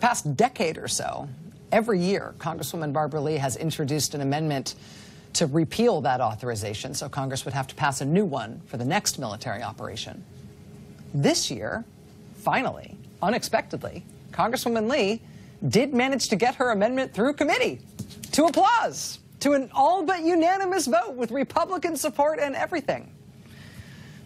past decade or so, every year, Congresswoman Barbara Lee has introduced an amendment to repeal that authorization, so Congress would have to pass a new one for the next military operation. This year, finally, unexpectedly, Congresswoman Lee did manage to get her amendment through committee, to applause, to an all but unanimous vote with Republican support and everything,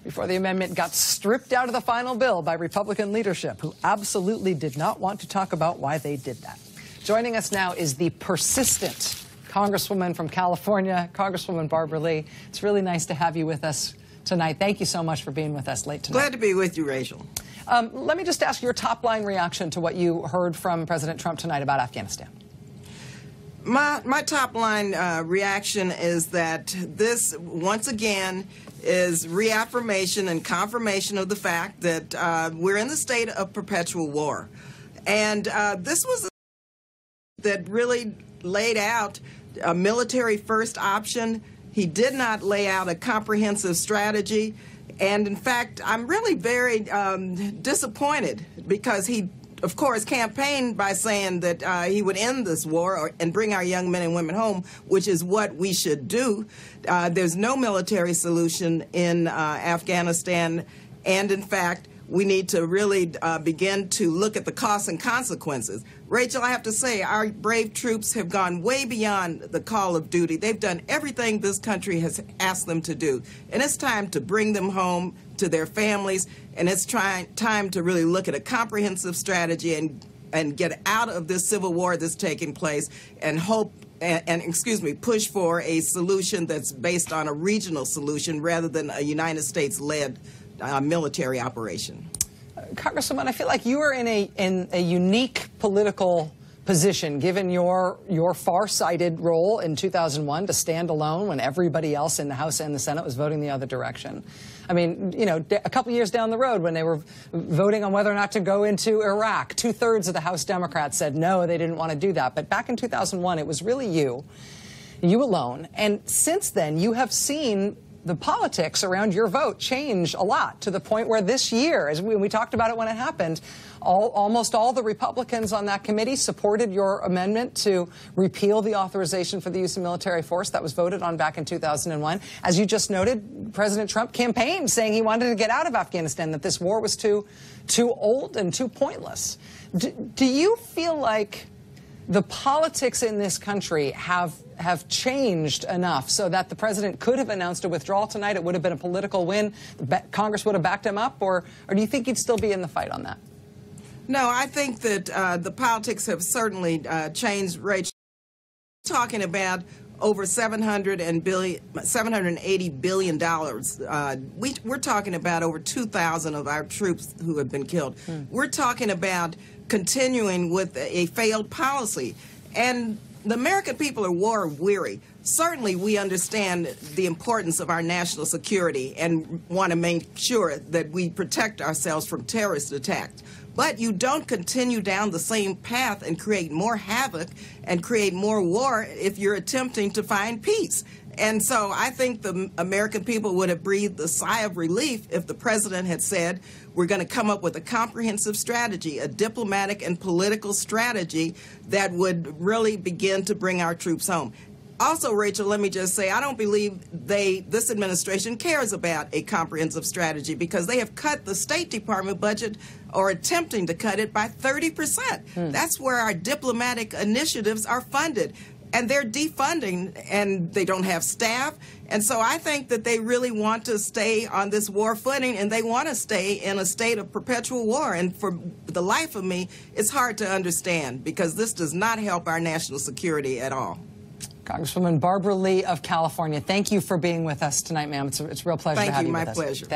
before the amendment got stripped out of the final bill by Republican leadership, who absolutely did not want to talk about why they did that. Joining us now is the persistent Congresswoman from California, Congresswoman Barbara Lee. It's really nice to have you with us tonight. Thank you so much for being with us late tonight. Glad to be with you, Rachel. Let me just ask your top-line reaction to what you heard from President Trump tonight about Afghanistan. My top-line reaction is that this, once again, is reaffirmation and confirmation of the fact that we're in the state of perpetual war. And this was a that really laid out a military-first option. He did not lay out a comprehensive strategy. And in fact, I'm really very disappointed because he, of course, campaigned by saying that he would end this war and bring our young men and women home, which is what we should do. There's no military solution in Afghanistan. And in fact, we need to really begin to look at the costs and consequences. Rachel, I have to say, our brave troops have gone way beyond the call of duty. They've done everything this country has asked them to do. And it's time to bring them home to their families. And it's time to really look at a comprehensive strategy and get out of this civil war that's taking place and hope push for a solution that's based on a regional solution rather than a United States-led military operation. Congresswoman, I feel like you are in a unique political position, given your far-sighted role in 2001 to stand alone when everybody else in the House and the Senate was voting the other direction. I mean, you know, a couple years down the road when they were voting on whether or not to go into Iraq, 2/3 of the House Democrats said no, they didn't want to do that. But back in 2001, it was really you alone. And since then, you have seen the politics around your vote change a lot, to the point where this year, as we talked about it when it happened, almost all the Republicans on that committee supported your amendment to repeal the authorization for the use of military force that was voted on back in 2001. As you just noted, President Trump campaigned saying he wanted to get out of Afghanistan, that this war was too old and too pointless. Do you feel like the politics in this country have changed enough so that the president could have announced a withdrawal tonight? It would have been a political win. Congress would have backed him up, or do you think he'd still be in the fight on that? No, I think that the politics have certainly changed, Rachel. We're talking about over $780 billion. We're talking about over 2,000 of our troops who have been killed. We're talking about continuing with a failed policy. And the American people are war weary. Certainly we understand the importance of our national security and want to make sure that we protect ourselves from terrorist attacks. But you don't continue down the same path and create more havoc and create more war if you're attempting to find peace. And so I think the American people would have breathed a sigh of relief if the president had said, we're going to come up with a comprehensive strategy, a diplomatic and political strategy that would really begin to bring our troops home. Also, Rachel, let me just say, I don't believe this administration cares about a comprehensive strategy, because they have cut the State Department budget, or attempting to cut it, by 30%. That's where our diplomatic initiatives are funded. And they're defunding, and they don't have staff. And so I think that they really want to stay on this war footing, and they want to stay in a state of perpetual war. And for the life of me, it's hard to understand, because this does not help our national security at all. Congresswoman Barbara Lee of California, thank you for being with us tonight, ma'am. It's a real pleasure to have you with us. Thank you, my pleasure.